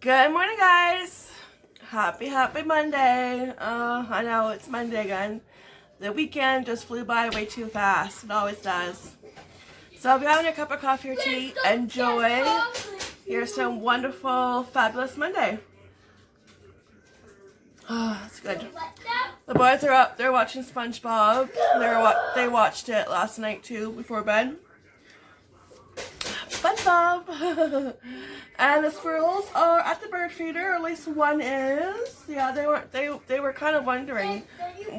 Good morning, guys. Happy Monday. I know it's Monday again. The weekend just flew by way too fast. It always does. So if you're having a cup of coffee or tea, enjoy. Here's some wonderful, fabulous Monday. Oh, that's good. The boys are up. They're watching SpongeBob. They watched it last night too before bed. SpongeBob. And the squirrels are at the bird feeder, or at least one is. Yeah, they were kind of wondering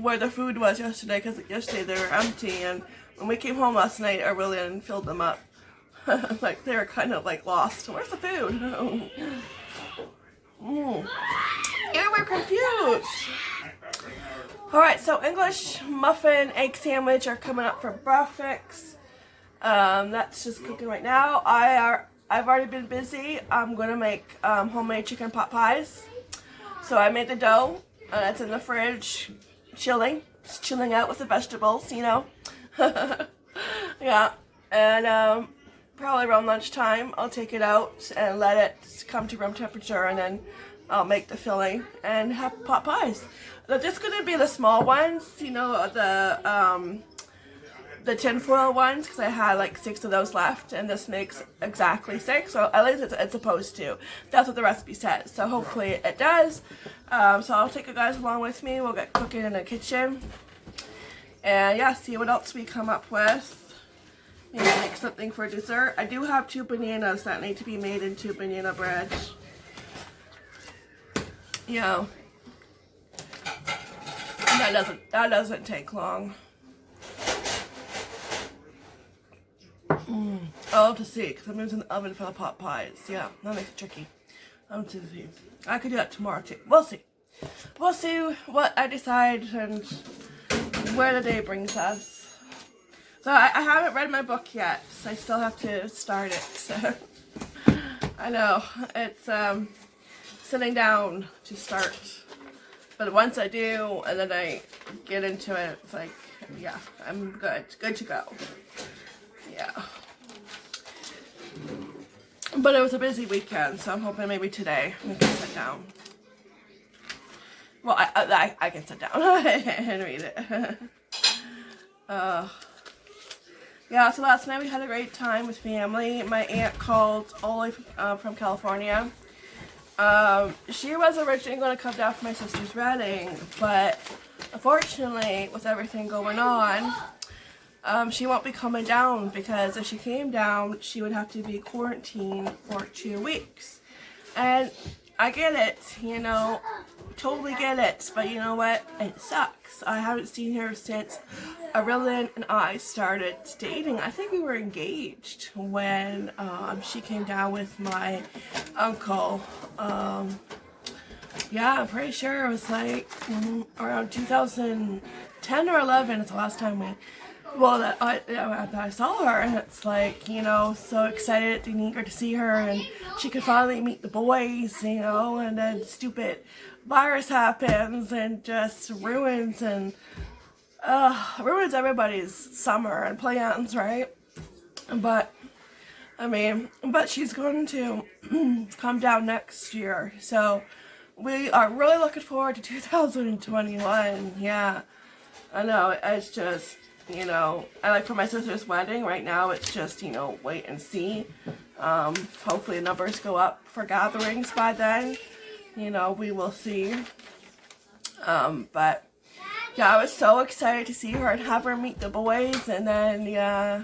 where the food was yesterday, because yesterday they were empty, and when we came home last night, I really filled them up. Like they were kind of like lost. Where's the food? Yeah, we're confused. Alright, so English muffin egg sandwich are coming up for breakfast. That's just cooking right now. I've already been busy. I'm going to make homemade chicken pot pies. So I made the dough. It's in the fridge, chilling. Just chilling out with the vegetables, you know. Yeah. And probably around lunchtime, I'll take it out and let it come to room temperature. And then I'll make the filling and have pot pies. They're just going to be the small ones, you know, the tinfoil ones, because I had like 6 of those left, and this makes exactly 6, so at least it's supposed to. That's what the recipe says, so hopefully it does. So I'll take you guys along with me. We'll get cooking in the kitchen, and yeah, see what else we come up with. Maybe make something for dessert. I do have 2 bananas that need to be made into banana bread. You know, that doesn't take long. I'll have to see, because I'm using the oven for the pot pies. Yeah, that makes it tricky. I'll have to see. I could do that tomorrow too. We'll see. We'll see what I decide and where the day brings us. So I haven't read my book yet, so I still have to start it. So I know it's sitting down to start, but once I do and then I get into it, it's like, yeah, I'm good to go. Yeah. But it was a busy weekend, so I'm hoping maybe today we can sit down. Well, I can sit down and read it. Yeah, so last night we had a great time with family. My aunt called all the way from California. She was originally going to come down for my sister's wedding, but unfortunately, with everything going on, she won't be coming down, because if she came down, she would have to be quarantined for 2 weeks. And I get it, you know, totally get it, but you know what? It sucks. I haven't seen her since Aurelien and I started dating. I think we were engaged when she came down with my uncle. Yeah, I'm pretty sure it was like around 2010 or 11 is the last time that I saw her, and it's like, you know, so excited and eager to see her, and she could finally meet the boys, you know, and then stupid virus happens and just ruins everybody's summer and plans, right? But I mean, she's going to come down next year, so we are really looking forward to 2021. Yeah, I know, it's just, you know, I like for my sister's wedding right now, it's just, you know, wait and see. Hopefully the numbers go up for gatherings by then. You know, we will see. But yeah, I was so excited to see her and have her meet the boys, and then yeah,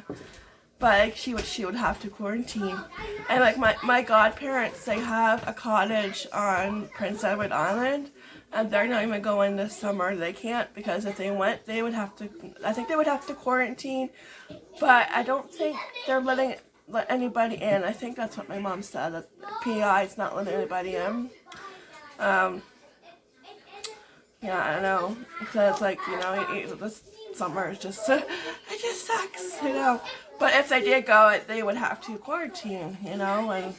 but she would have to quarantine. And like my godparents, they have a cottage on Prince Edward Island, and they're not even going this summer. They can't, because if they went, they would have to, I think they would have to quarantine, but I don't think they're let anybody in. I think that's what my mom said, that PI is not letting anybody in. Yeah, I don't know. So it's like, you know, this summer is just, it just sucks, you know. But if they did go, they would have to quarantine, you know, and,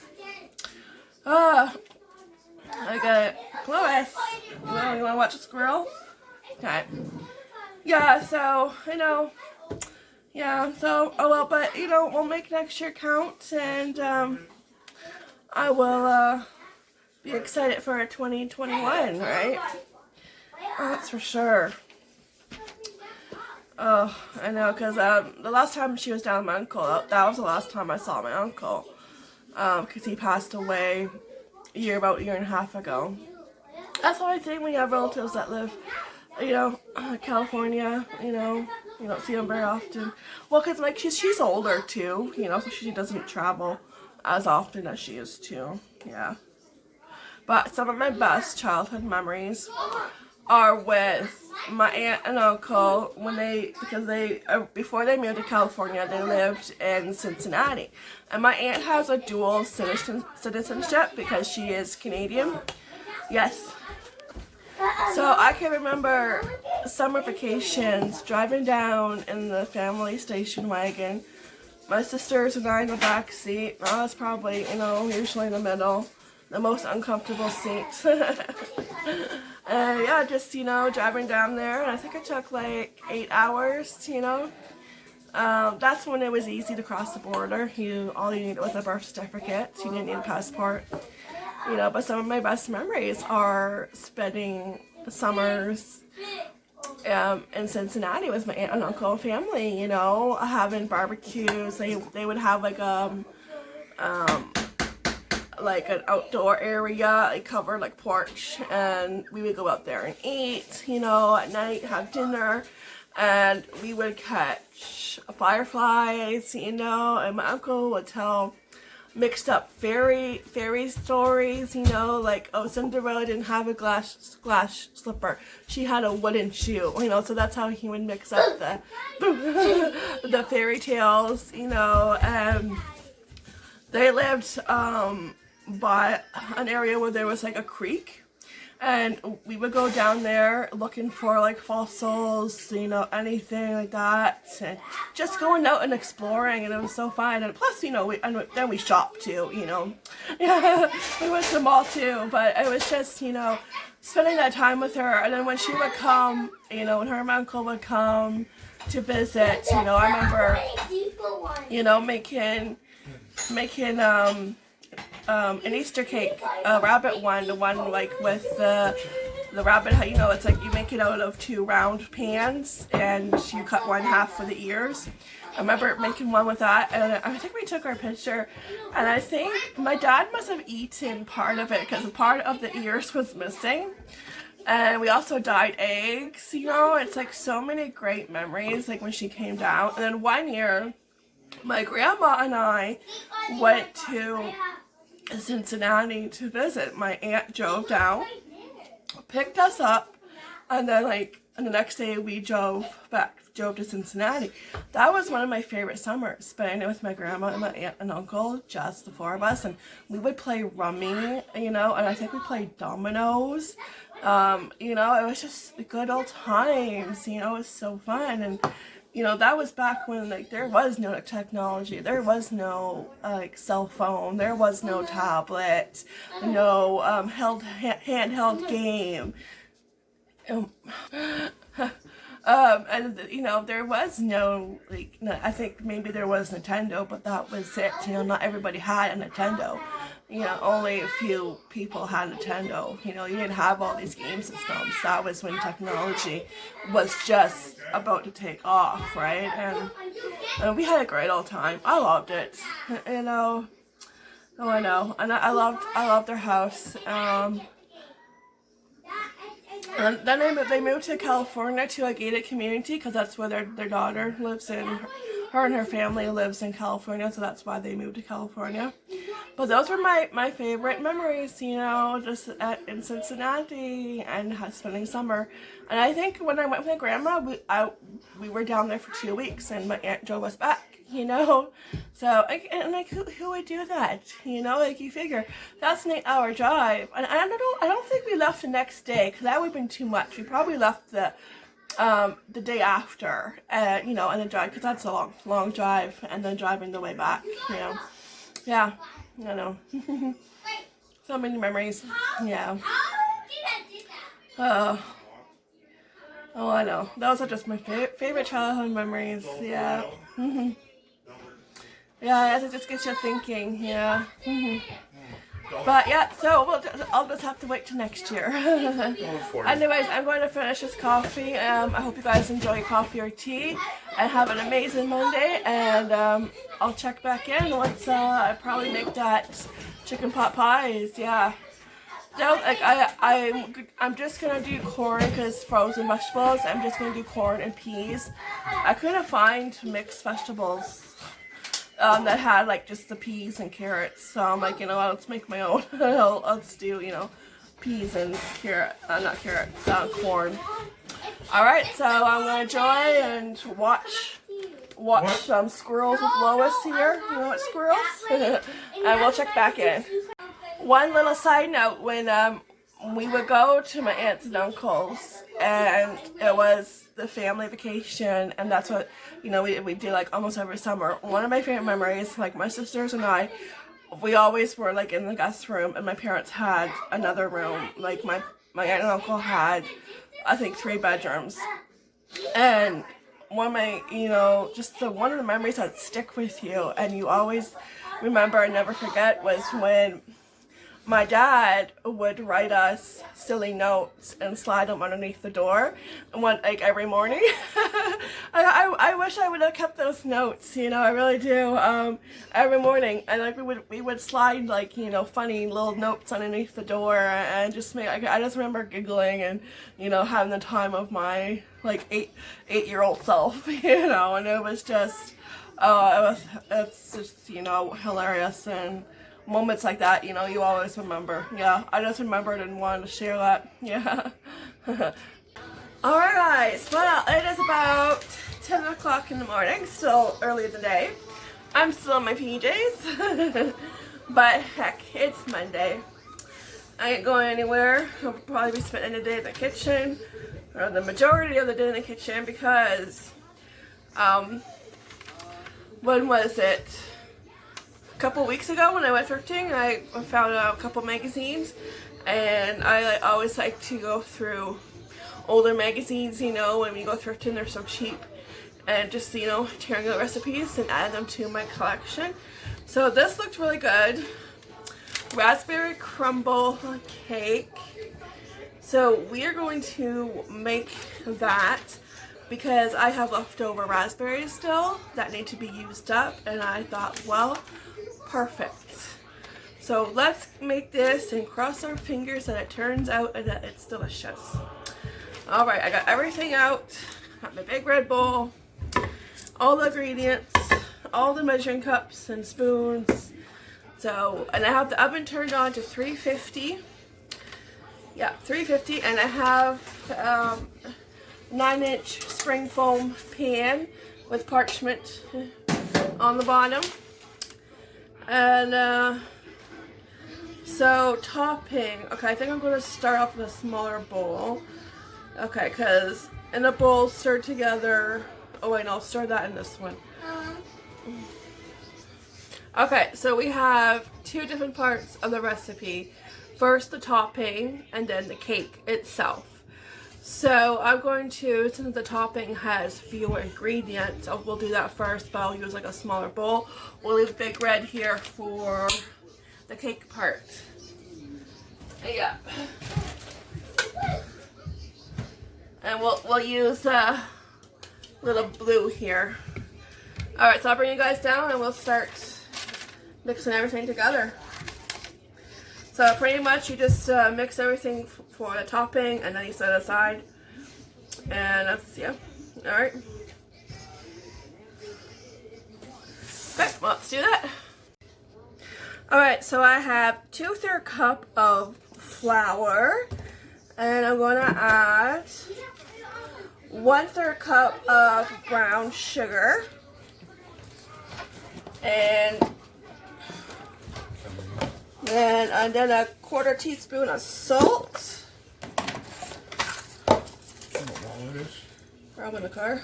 I got it. Clovis, you want to watch a squirrel? Okay. Yeah, so, you know, yeah, so, oh well, but, you know, we'll make next year count, and, I will, be excited for 2021, right? Oh, that's for sure. Oh, I know, because the last time she was down with my uncle, that was the last time I saw my uncle. Because he passed away about a year and a half ago. That's the only thing when you have relatives that live, California, you don't see them very often. Well, because, like, she's older, too, so she doesn't travel as often as she used to, yeah. But some of my best childhood memories are with my aunt and uncle because before they moved to California, they lived in Cincinnati. And my aunt has a dual citizenship because she is Canadian. Yes. So I can remember summer vacations driving down in the family station wagon. My sisters and I in the back seat. I was probably, usually in the middle. The most uncomfortable seat. Yeah, just, driving down there. And I think it took like 8 hours, That's when it was easy to cross the border. All you needed was a birth certificate. You didn't need a passport. But some of my best memories are spending summers in Cincinnati with my aunt and uncle and family, having barbecues. They would have like an outdoor area, covered like porch, and we would go out there and eat, at night, have dinner, and we would catch fireflies, and my uncle would tell mixed up fairy stories, like, oh, Cinderella didn't have a glass slipper, she had a wooden shoe, so that's how he would mix up the fairy tales, and they lived by an area where there was like a creek, and we would go down there looking for like fossils, anything like that, and just going out and exploring, and it was so fun. And plus, then we shopped too, yeah, we went to the mall too, but it was just, spending that time with her. And then when she would come, when her and my uncle would come to visit, I remember, making an Easter cake, a rabbit one, the one like with the rabbit, it's like you make it out of 2 round pans and you cut one half for the ears. I remember making one with that, and I think we took our picture, and I think my dad must have eaten part of it because part of the ears was missing. And we also dyed eggs, it's like so many great memories, like when she came down. And then one year, my grandma and I went to Cincinnati to visit. My aunt drove down, picked us up, and then and the next day we drove to Cincinnati. That was one of my favorite summers, spending it with my grandma and my aunt and uncle, just the 4 of us, and we would play rummy, and I think we played dominoes. It was just good old times, it was so fun. And that was back when there was no technology, there was no cell phone, there was no tablet, no handheld game. And there was no I think maybe there was Nintendo, but that was it. Not everybody had a Nintendo. Only a few people had Nintendo. You didn't have all these game systems. That was when technology was just about to take off, right? And we had a great old time. I loved it. Oh, I know. And I loved their house. And then they moved to California, to a gated community, because that's where their daughter lives in. Her and her family lives in California, so that's why they moved to California. But those were my favorite memories, just in Cincinnati and spending summer. And I think when I went with my grandma, we were down there for 2 weeks, and my aunt drove us back. So, who would do that? You figure, that's an 8-hour drive. And I don't think we left the next day, because that would have been too much. We probably left the day after, and then drive, because that's a long drive, and then driving the way back, Yeah, I know. So many memories, yeah. Oh, I know. Those are just my favorite childhood memories, yeah. Yeah, it just gets you thinking, yeah. But yeah, so I'll just have to wait till next year. Anyways, I'm going to finish this coffee. I hope you guys enjoy coffee or tea and have an amazing Monday. And I'll check back in once I probably make that chicken pot pies. Yeah. No, like I'm just gonna do corn because frozen vegetables. I'm just gonna do corn and peas. I couldn't find mixed vegetables that had like just the peas and carrots. So I'm like, you know what, let's make my own. Let's do, you know, peas and corn. All right, so I'm gonna enjoy and watch some squirrels with Lois here. You know what, squirrels? And we'll check back in. One little side note, when we would go to my aunts and uncles, and it was the family vacation, and that's what, you know, we do like almost every summer. One of my favorite memories, like my sisters and I, we always were like in the guest room, and my parents had another room. Like my aunt and uncle had, I think, 3 bedrooms. And one of my, you know, just one of the memories that stick with you and you always remember and never forget was when my dad would write us silly notes and slide them underneath the door, and like every morning. I wish I would have kept those notes, you know, I really do. Every morning, and like we would slide like, you know, funny little notes underneath the door, and just make. I just remember giggling and, you know, having the time of my like 8-year-old self, you know, and it was just, it's just, you know, hilarious. And moments like that, you know, you always remember. Yeah, I just remembered and wanted to share that. Yeah. Alright guys, well, it is about 10 o'clock in the morning, still early in the day. I'm still in my PJs, but heck, it's Monday. I ain't going anywhere. I'll probably be spending the day in the kitchen, or the majority of the day in the kitchen, because, when was it? A couple weeks ago when I went thrifting, I found a couple magazines, and I always like to go through older magazines, you know, when we go thrifting, they're so cheap, and just, you know, tearing out recipes and adding them to my collection. So this looked really good. Raspberry crumble cake. So we are going to make that because I have leftover raspberries still that need to be used up, and I thought, well, perfect. So let's make this and cross our fingers that it turns out and that it's delicious. Alright, I got everything out. Got my big red bowl, all the ingredients, all the measuring cups and spoons. So, and I have the oven turned on to 350. Yeah, 350, and I have 9-inch spring foam pan with parchment on the bottom. And so topping, okay, I think I'm going to start off with a smaller bowl. Okay, because in a bowl stirred together, oh wait, no, I'll stir that in this one. Okay, so we have 2 different parts of the recipe. First the topping, and then the cake itself. So I'm going to, since the topping has fewer ingredients, we'll do that first, but I'll use like a smaller bowl. We'll leave Big Red here for the cake part. Yeah. And we'll use little blue here. Alright, so I'll bring you guys down and we'll start mixing everything together. So pretty much you just mix everything for the topping, and then you set it aside. And that's, yeah. Alright. Okay, well, let's do that. Alright, so I have 2/3 cup of flour. And I'm going to add 1/3 cup of brown sugar. And then a 1/4 teaspoon of salt. Grab in the car.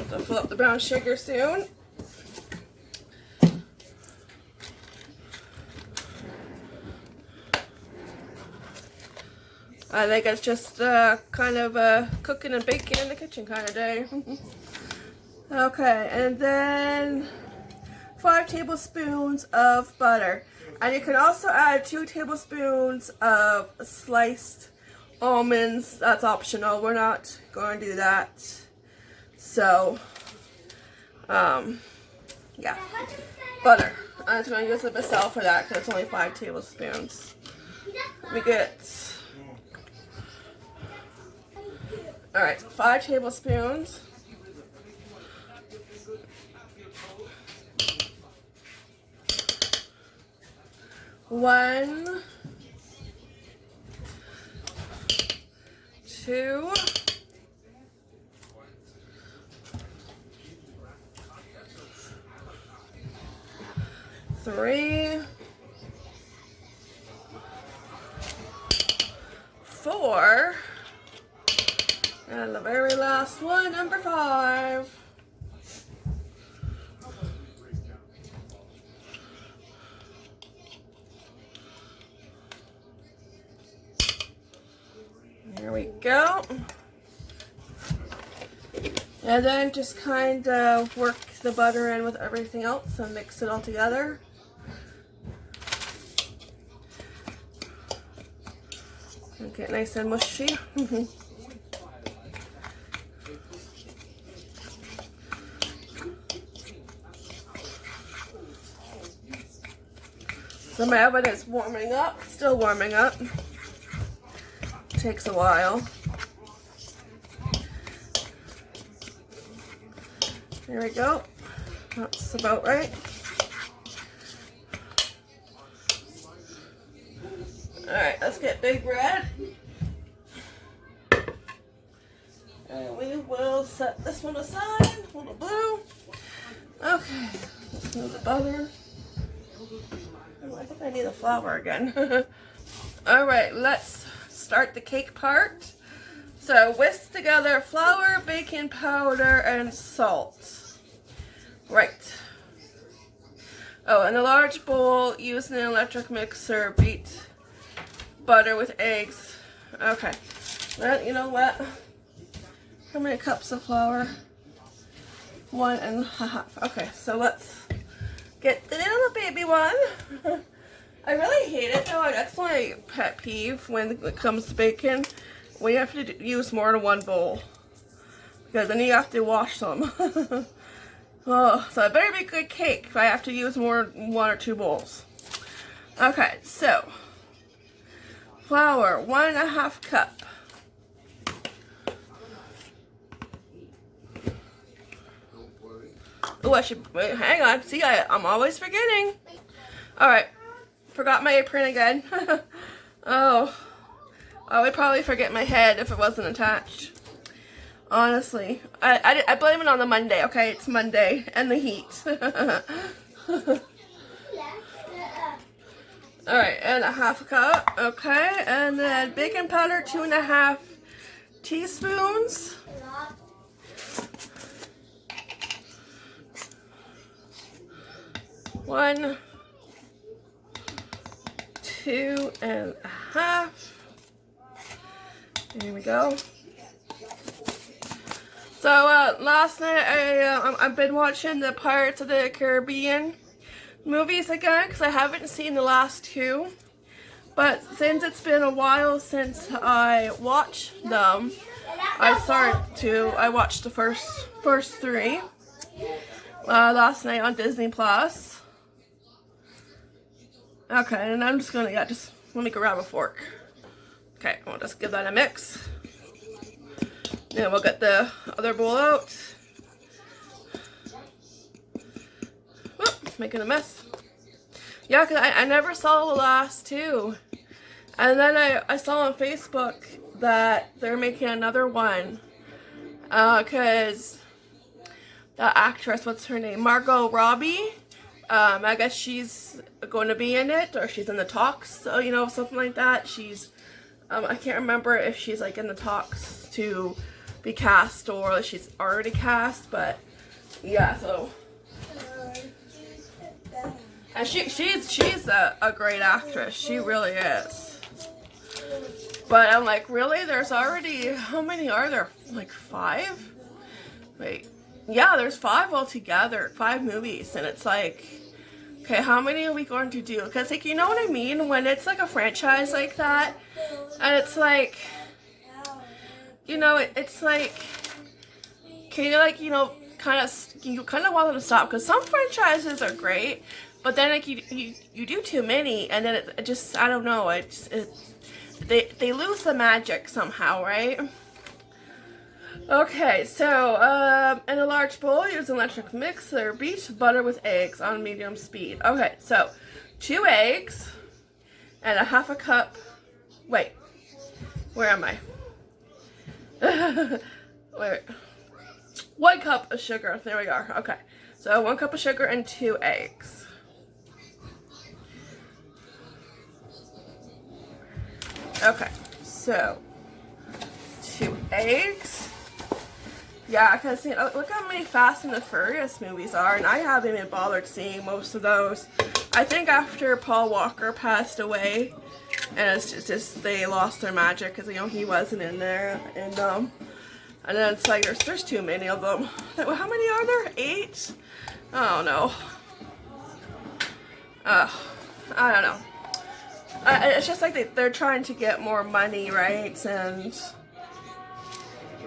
So fill up the brown sugar soon. I think it's just kind of cooking and baking in the kitchen kind of day. Okay, and then 5 tablespoons of butter. And you can also add 2 tablespoons of sliced almonds. That's optional. We're not going to do that. So, yeah. Butter. I'm just going to use the Basel for that because it's only 5 tablespoons. We get, alright, so 5 tablespoons. One, 2, 3, 4, and the very last one, number 5. There we go. And then just kind of work the butter in with everything else and mix it all together. Get nice and mushy. So my oven is warming up, still warming up. Takes a while. There we go. That's about right. Alright, let's get Big Red. And we will set this one aside. A little blue. Okay, let's move the butter. Oh, I think I need the flour again. Alright, let's start the cake part. So whisk together flour, baking powder, and salt. Right. Oh, in a large bowl, use an electric mixer, beat butter with eggs. Okay. Then, you know what? How many cups of flour? 1.5. Okay, so let's get the little baby one. I really hate it though. That's my pet peeve when it comes to baking. We have to use more than one bowl because then you have to wash them. Oh, so it better be good cake if I have to use more than 1 or 2 bowls. Okay, so flour, 1.5 cup. Oh, I should wait, hang on. See, I'm always forgetting. All right, forgot my apron again. Oh, I would probably forget my head if it wasn't attached. Honestly, I blame it on the Monday. Okay, it's Monday and the heat. All right, and 1/2 cup. Okay, and then baking powder, 2.5 teaspoons. One, 2.5. There we go. So last night I've been watching the Pirates of the Caribbean movies again because I haven't seen the last 2. But since it's been a while since I watched them, I watched the first 3 last night on Disney Plus. Okay, and I'm just gonna just let me grab a fork. Okay, we'll just give that a mix. Then we'll get the other bowl out. Whoop, making a mess. Yeah, because I never saw the last 2. And then I saw on Facebook that they're making another one. Because the actress, what's her name? Margot Robbie. I guess she's going to be in it, or she's in the talks, so, you know, something like that. She's, I can't remember if she's like in the talks to be cast or she's already cast, but yeah, so. And she's a great actress. She really is. But I'm like, really? There's already, how many are there? Like 5? Wait. Yeah, there's 5 altogether, 5 movies, and it's like, okay, how many are we going to do? Because, like, you know what I mean? When it's like a franchise like that, and it's like, you know, it's like, can you, like, you know, you kind of want them to stop, because some franchises are great, but then, like, you do too many, and then it just, I don't know, they lose the magic somehow, right? Okay, so, in a large bowl, use an electric mixer, beat butter with eggs on medium speed. Okay, so, 2 eggs, and a half a cup, wait, where am I? Wait, 1 cup of sugar, there we are, okay. So, 1 cup of sugar and 2 eggs. Okay, so, 2 eggs. Yeah, because, you know, look how many Fast and the Furious movies are, and I haven't even bothered seeing most of those. I think after Paul Walker passed away, and it's just they lost their magic, because, you know, he wasn't in there, and then it's like, there's too many of them. How many are there? 8? I don't know. I don't know. It's just like they're trying to get more money, right, and...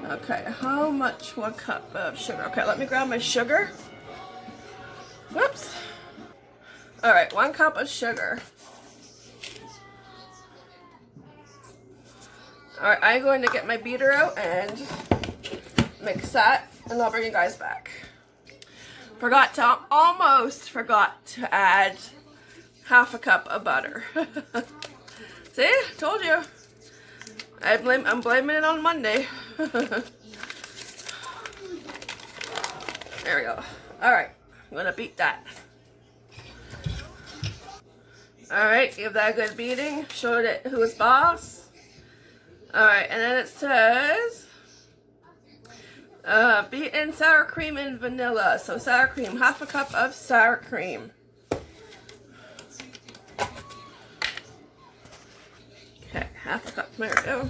Okay, how much? 1 cup of sugar. Okay, let me grab my sugar. Whoops. Alright, 1 cup of sugar. Alright, I'm going to get my beater out and mix that, and I'll bring you guys back. Almost forgot to add half a cup of butter. See? Told you. I'm blaming it on Monday. There we go. Alright, I'm gonna beat that. Alright, give that a good beating. Showed it who's boss. Alright, and then it says beaten sour cream and vanilla. So sour cream, half a cup of sour cream. Okay, half a cup. There we go.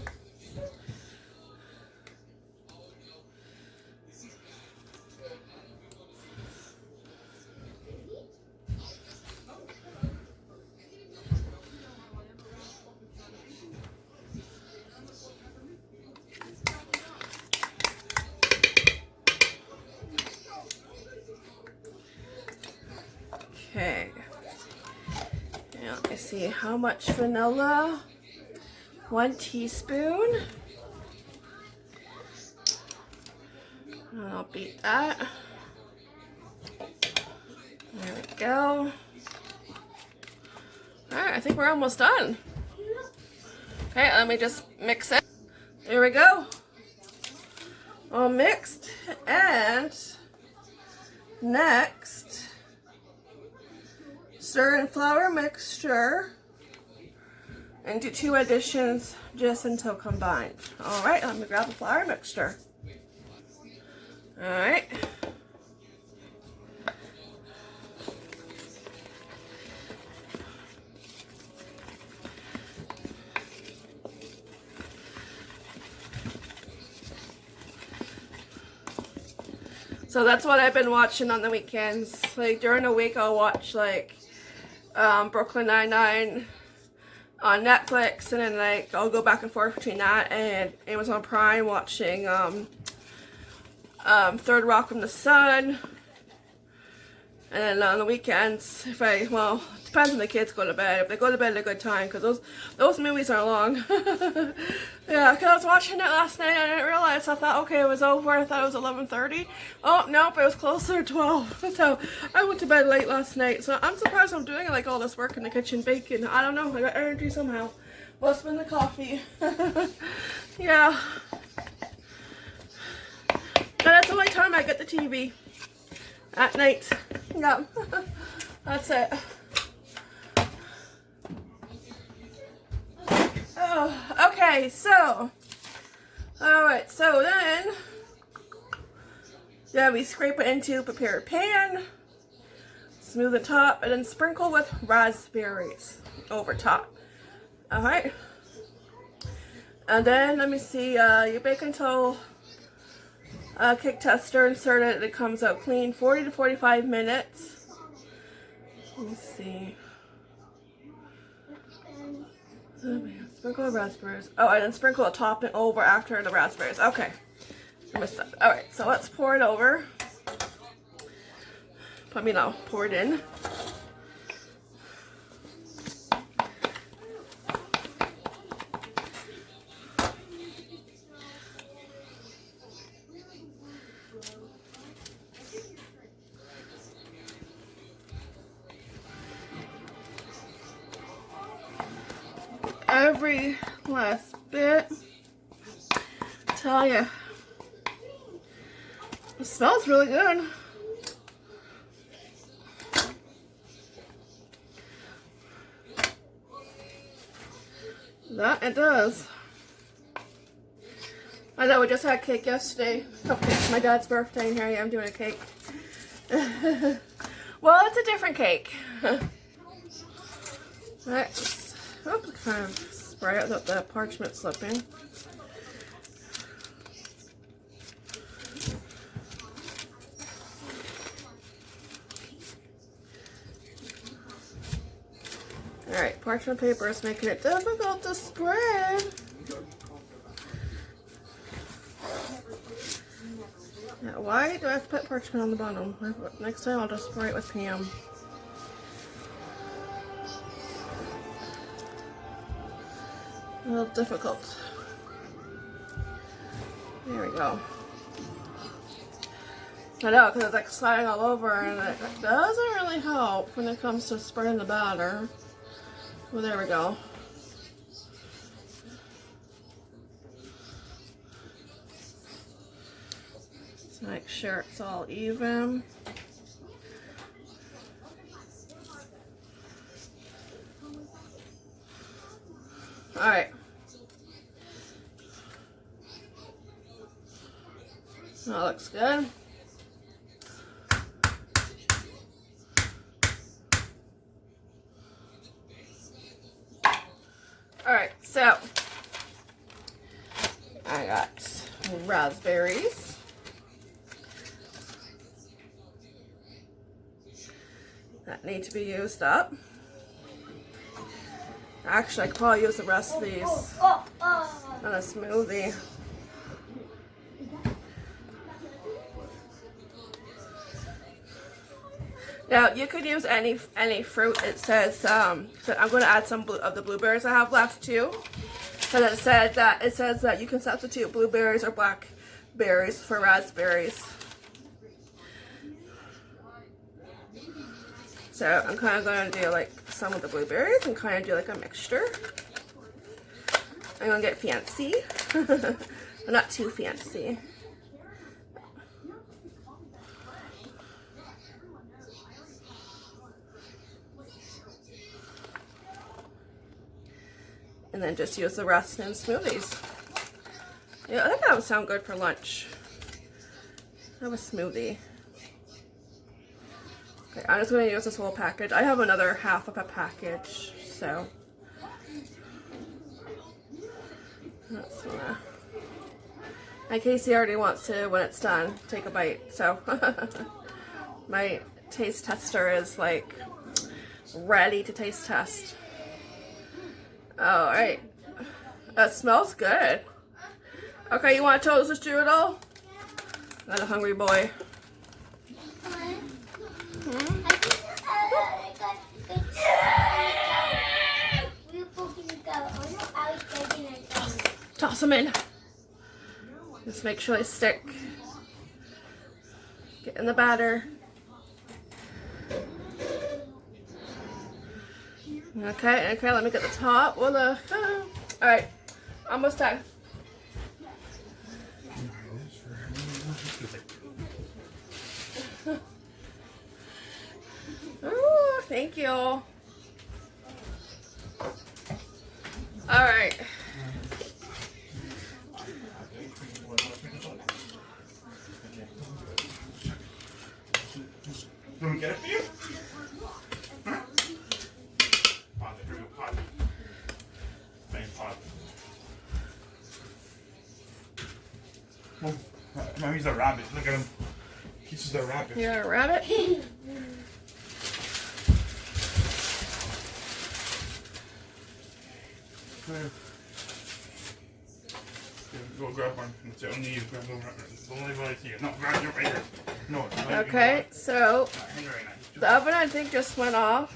Okay. Now let me see how much vanilla. 1 teaspoon. And I'll beat that. There we go. Alright, I think we're almost done. Okay, let me just mix it. There we go. All mixed. And next, stir in flour mixture and do 2 additions just until combined. Alright, let me grab the flour mixture. Alright. So that's what I've been watching on the weekends. Like during the week I'll watch like Brooklyn Nine-Nine on Netflix, and then like I'll go back and forth between that and Amazon Prime watching Third Rock from the Sun. And then on the weekends, if it depends when the kids go to bed. If they go to bed at a good time, because those movies are long. Yeah, because I was watching it last night and I didn't realize. I thought, okay, it was over. I thought it was 11:30. Oh, nope, it was closer to 12. So I went to bed late last night. So I'm surprised I'm doing like all this work in the kitchen baking. I don't know. I got energy somehow. Must have been the coffee. Yeah. But that's the only time I get the TV. At night. Yeah. That's it. Oh, okay, so. Alright, so then. Yeah, we scrape it into prepared pan. Smooth the top, and then sprinkle with raspberries over top. Alright. And then, let me see, you bake until cake tester, insert it, it comes out clean. 40 to 45 minutes. Let me see. Sprinkle the raspberries. Oh, and then sprinkle a topping over after the raspberries. Okay. I missed that. Alright, so let's pour it over. Pour it in. Every last bit. Tell ya, it smells really good. That it does. I know we just had cake yesterday. Cupcakes. My dad's birthday, and here I am doing a cake. Well, it's a different cake. Right. Oh, kind of spray it without the parchment slipping. Alright, parchment paper is making it difficult to spread. Now, why do I have to put parchment on the bottom? Next time I'll just spray it with Pam. A little difficult. There we go. I know, because it's like sliding all over, and it doesn't really help when it comes to spreading the batter. Well, there we go. Let's make sure it's all even. Alright. That looks good. Alright, so I got raspberries. That need to be used up. Actually, I could probably use the rest of these on a smoothie. Now, you could use any fruit. It says, so I'm going to add some of the blueberries I have left too. So it says that you can substitute blueberries or blackberries for raspberries. So I'm kind of going to do like some of the blueberries and kind of do like a mixture. I'm going to get fancy, but not too fancy. And then just use the rest in smoothies. Yeah, I think that would sound good for lunch. Have a smoothie. Okay, I'm just going to use this whole package. I have another half of a package, so. And Casey already wants to, when it's done, take a bite, so. My taste tester is like ready to taste test. Alright. That smells good. Okay, you want to toast this to it all? Not a hungry boy. Toss them in. Just make sure they stick. Get in the batter. Okay, let me get the top. Well, alright, almost done. Ooh, thank you. Alright. Can we get it for you? Mommy's a rabbit. Look at him. He's just a rabbit. You're a rabbit? Go grab one. It's only you. Grab one. It's only one I see. No, grab your finger. No. Okay, so the oven I think just went off.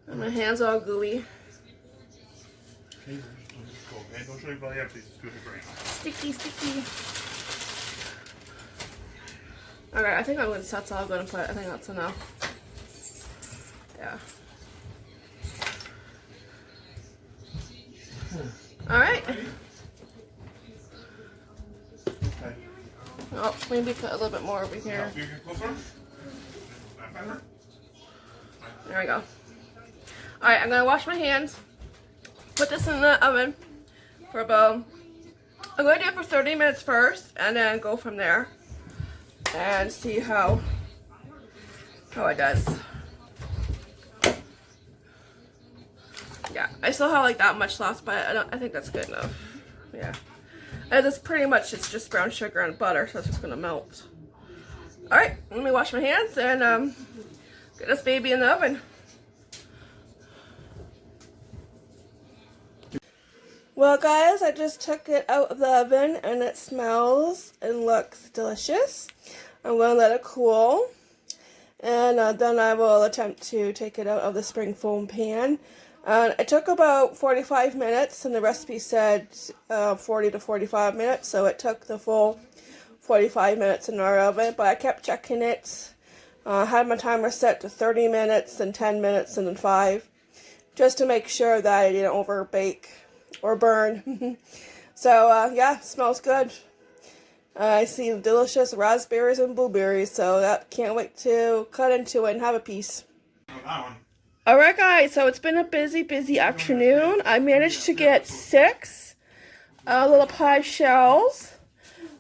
And my hands all gooey. Don't show your belly up, please. Sticky, sticky. Okay, I think that's all I'm going to put. I think that's enough. Yeah. Alright. Okay. Oh, maybe put a little bit more over here. There we go. Alright, I'm going to wash my hands. Put this in the oven for about, I'm going to do it for 30 minutes first and then go from there and see how it does. Yeah, I still have like that much left, but I think that's good enough. Yeah. And it's pretty much, it's just brown sugar and butter, so it's just gonna melt. Alright, let me wash my hands and get this baby in the oven. Well guys, I just took it out of the oven and it smells and looks delicious. I'm going to let it cool. And then I will attempt to take it out of the spring foam pan. It took about 45 minutes and the recipe said 40 to 45 minutes. So it took the full 45 minutes in our oven. But I kept checking it. I had my timer set to 30 minutes and 10 minutes and then 5. Just to make sure that I didn't over bake or burn. So yeah, smells good. I see delicious raspberries and blueberries, so that can't wait to cut into it and have a piece. Alright guys, so it's been a busy afternoon. I managed to get 6 little pie shells.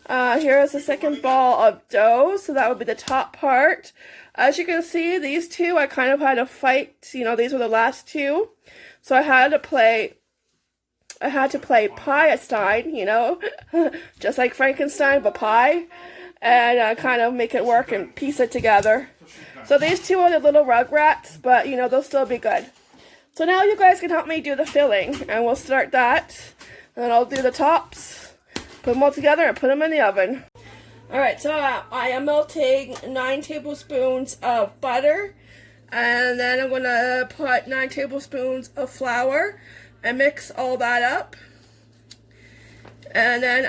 Here is the second ball of dough, so that would be the top part. As you can see, these two I kind of had to fight. You know, these were the last two. So I had to play Pie-Stein, you know, just like Frankenstein, but pie, and kind of make it work and piece it together. So these two are the little rugrats, but, you know, they'll still be good. So now you guys can help me do the filling, and we'll start that, and I'll do the tops, put them all together, and put them in the oven. Alright, so I am melting 9 tablespoons of butter, and then I'm going to put 9 tablespoons of flour, and mix all that up, and then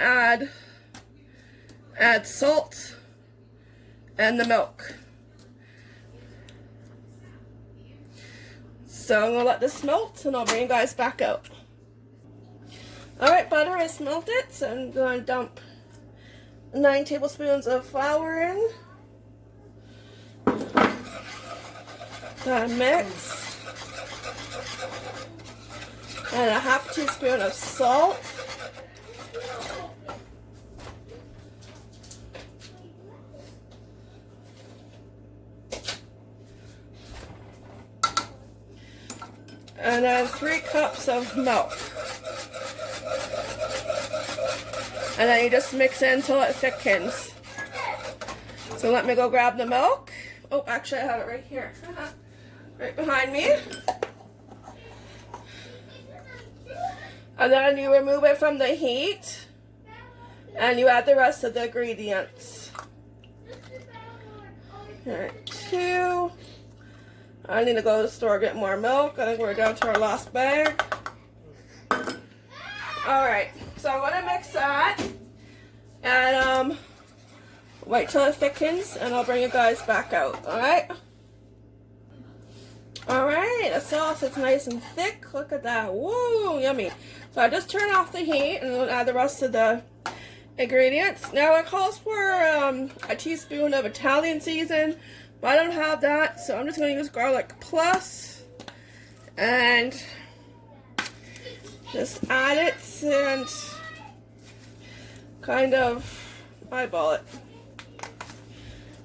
add salt and the milk. So I'm gonna let this melt and I'll bring you guys back out. Alright, butter is melted, so I'm gonna dump 9 tablespoons of flour in. Mix. And a half teaspoon of salt. And then 3 cups of milk. And then you just mix it until it thickens. So let me go grab the milk. Oh, actually I have it right here. Right behind me. And then you remove it from the heat and you add the rest of the ingredients. Alright, 2. I need to go to the store and get more milk. I think we're down to our last bag. Alright, so I'm going to mix that and wait till it thickens and I'll bring you guys back out. Alright? Alright, the sauce is nice and thick. Look at that. Woo, yummy. So I just turn off the heat and we'll add the rest of the ingredients. Now it calls for a teaspoon of Italian season, but I don't have that, so I'm just going to use garlic plus and just add it and kind of eyeball it.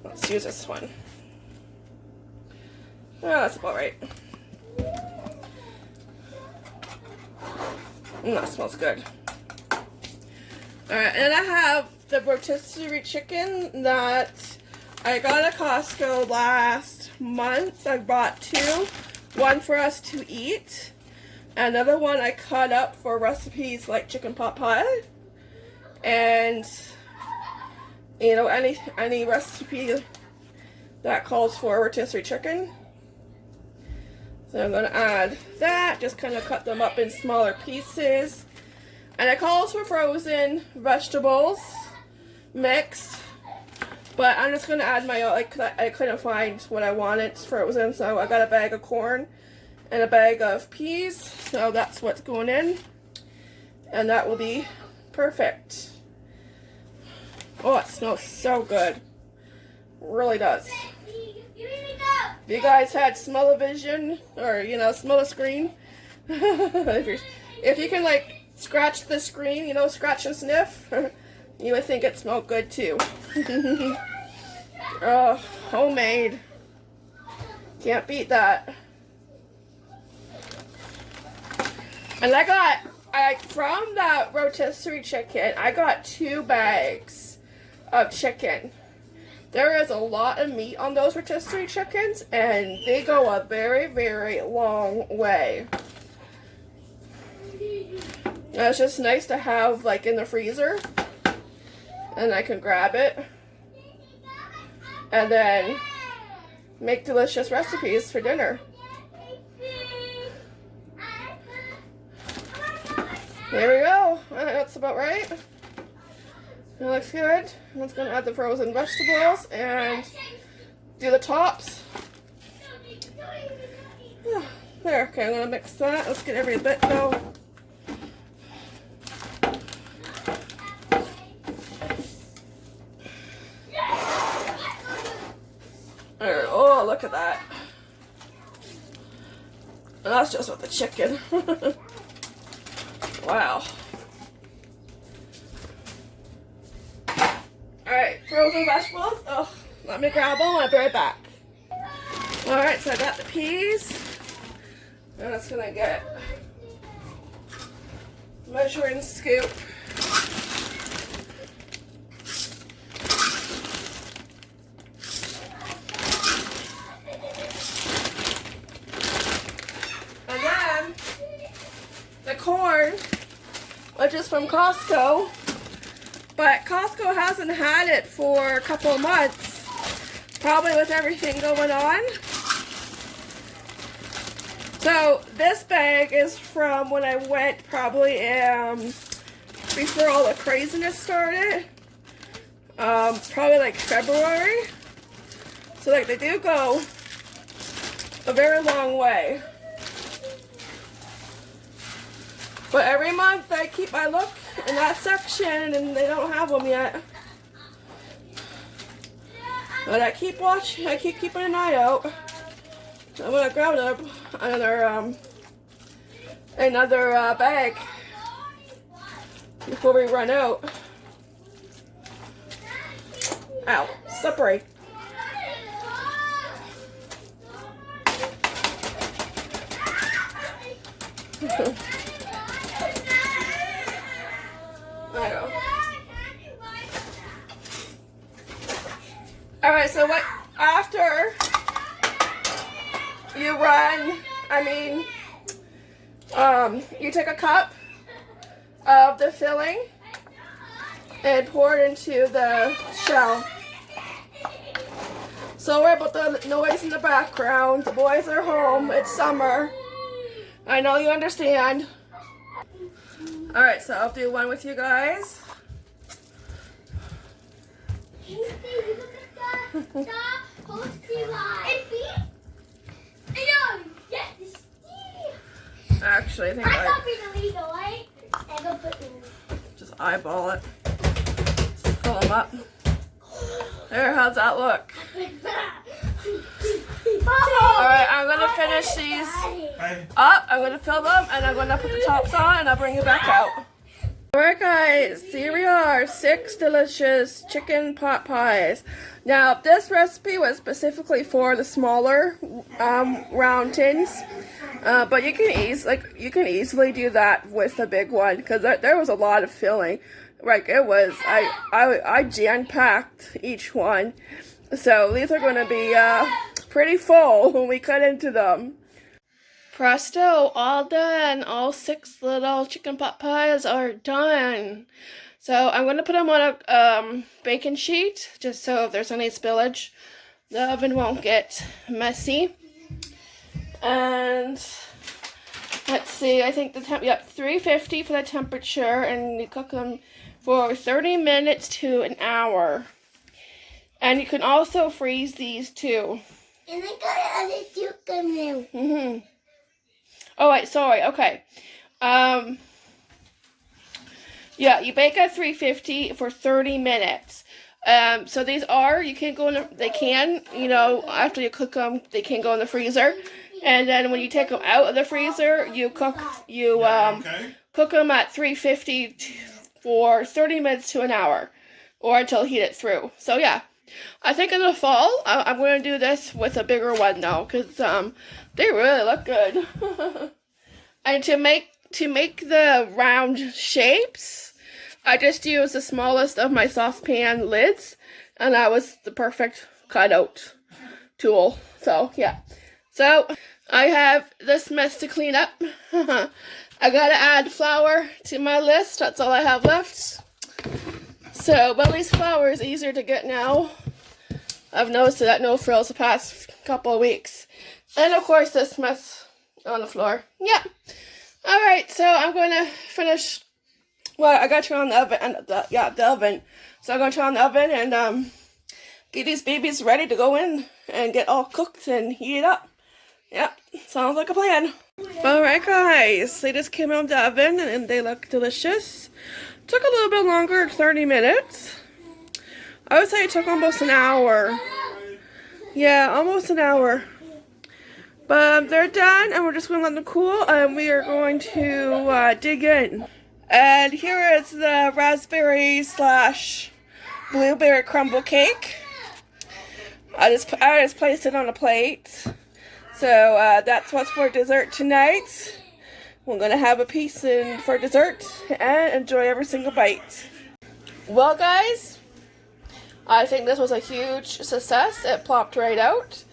Let's use this one. Oh, that's about right. That smells good. Alright, and I have the rotisserie chicken that I got at Costco last month. I bought 2. One for us to eat. Another one I cut up for recipes like chicken pot pie. And, you know, any recipe that calls for rotisserie chicken. So I'm going to add that. Just kind of cut them up in smaller pieces. And it calls for frozen vegetables mixed. But I'm just going to add my own, like, I couldn't find what I wanted frozen. So I got a bag of corn and a bag of peas. So that's what's going in. And that will be perfect. Oh, it smells so good. It really does. If you guys had smell-o-vision, or, you know, smell-o-screen, if you can, like, scratch the screen, you know, scratch and sniff, you would think it smelled good, too. Oh, homemade. Can't beat that. And from that rotisserie chicken, I got 2 bags of chicken. There is a lot of meat on those rotisserie chickens, and they go a very, very long way. And it's just nice to have, like, in the freezer, and I can grab it, and then make delicious recipes for dinner. There we go. I think that's about right. It looks good. I'm just going to add the frozen vegetables and do the tops. There, okay, I'm going to mix that. Let's get every bit though. There, oh, look at that. And that's just with the chicken. Wow. Alright, frozen vegetables. Oh, let me grab them. I'll be right back. Alright, so I got the peas. I'm just going to get measuring scoop. And then the corn, which is from Costco. But Costco hasn't had it for a couple of months, probably with everything going on. So this bag is from when I went, probably before all the craziness started, probably like February. So like they do go a very long way. But every month I look in that section and they don't have them yet. But I keep watching, I keep keeping an eye out. I'm gonna grab another bag before we run out. Ow, slippery. Alright, so what, after you run, you take a cup of the filling and pour it into the shell. Sorry about the noise in the background. The boys are home. It's summer. I know you understand. Alright, so I'll do one with you guys. Actually, I think I just eyeball it. Just fill them up. There, how's that look? Alright, I'm going to finish these up. I'm going to fill them and I'm going to put the tops on and I'll bring it back out. Alright guys, here we are, 6 delicious chicken pot pies. Now this recipe was specifically for the smaller round tins, but you can easily do that with the big one because there was a lot of filling. Like, it was, I jam-packed each one. So these are going to be pretty full when we cut into them. Presto, all done. All 6 little chicken pot pies are done. So I'm going to put them on a baking sheet, just so if there's any spillage, the oven won't get messy. And let's see, I think the 350 for the temperature, and you cook them for 30 minutes to an hour. And you can also freeze these too. And I got other cucumber now. Oh wait, sorry. Okay. Yeah, you bake at 350 for 30 minutes. So these are, you can go in they can, you know, after you cook them, they can go in the freezer. And then when you take them out of the freezer, you cook them at 350 for 30 minutes to an hour, or until heat it through. So yeah, I think in the fall, I'm going to do this with a bigger one though, because they really look good. And to make the round shapes, I just used the smallest of my saucepan lids, and that was the perfect cutout tool. So yeah. So I have this mess to clean up. I gotta add flour to my list. That's all I have left. So, but at least flour is easier to get now. I've noticed that no frills the past couple of weeks. And of course this mess on the floor. Yeah. Alright, so I'm going to finish. Well, I gotta turn on the oven. The oven. So I'm gonna turn on the oven and get these babies ready to go in and get all cooked and heat it up. Yep, sounds like a plan. Alright guys, they just came out of the oven and they look delicious. Took a little bit longer, 30 minutes. I would say it took almost an hour. Yeah, almost an hour. But they're done and we're just going to let them cool and we are going to dig in. And here is the raspberry / blueberry crumble cake. I just placed it on a plate. So that's what's for dessert tonight. We're going to have a piece for dessert and enjoy every single bite. Well guys, I think this was a huge success. It plopped right out.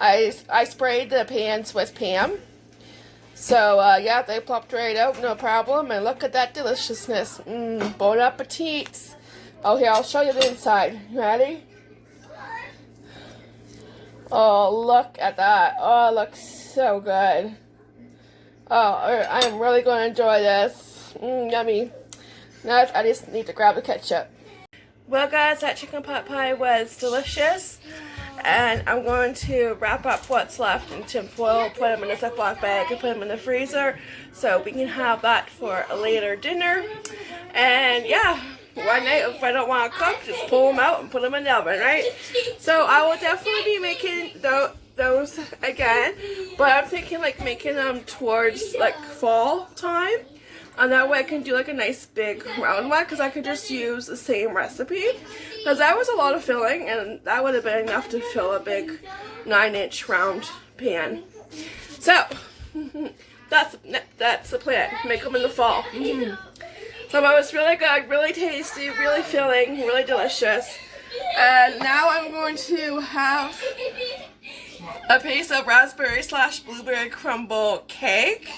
I sprayed the pans with Pam. So yeah, they plopped right out, no problem. And look at that deliciousness. Bon appetit. Oh, here, I'll show you the inside. Ready? Oh, look at that. Oh, it looks so good. Oh, I am really going to enjoy this. Yummy. Now I just need to grab the ketchup. Well, guys, that chicken pot pie was delicious. And I'm going to wrap up what's left in tin foil, put them in a Ziploc bag, and put them in the freezer so we can have that for a later dinner. And yeah, one night if I don't want to cook, just pull them out and put them in the oven, right? So I will definitely be making those again, but I'm thinking like making them towards like fall time. And that way I can do like a nice big round one because I could just use the same recipe. Because that was a lot of filling and that would have been enough to fill a big 9-inch round pan. So, that's the plan. Make them in the fall. So it was really good, really tasty, really filling, really delicious. And now I'm going to have a piece of raspberry / blueberry crumble cake.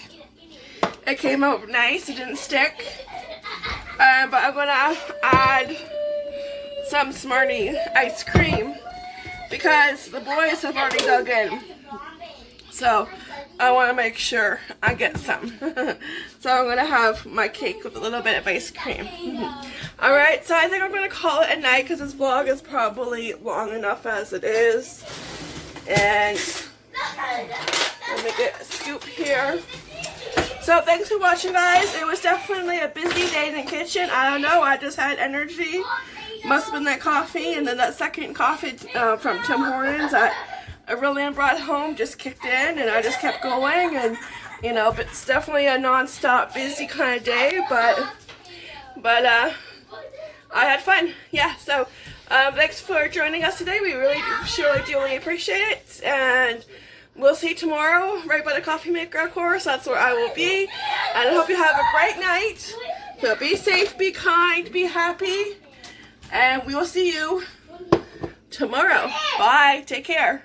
It came out nice, it didn't stick. But I'm going to add some Smartie ice cream because the boys have already dug in. So I want to make sure I get some. So I'm going to have my cake with a little bit of ice cream. Alright, so I think I'm going to call it a night because this vlog is probably long enough as it is. And let me get a scoop here. So thanks for watching, guys. It was definitely a busy day in the kitchen. I don't know, I just had energy. Must have been that coffee, and then that second coffee from Tim Hortons that Aurelian brought home just kicked in, and I just kept going. And you know, but it's definitely a non-stop busy kind of day. But I had fun. Yeah. So thanks for joining us today. We really, truly appreciate it. And we'll see you tomorrow, right by the coffee maker, of course. That's where I will be. And I hope you have a great night. So be safe, be kind, be happy, and we will see you tomorrow. Bye. Take care.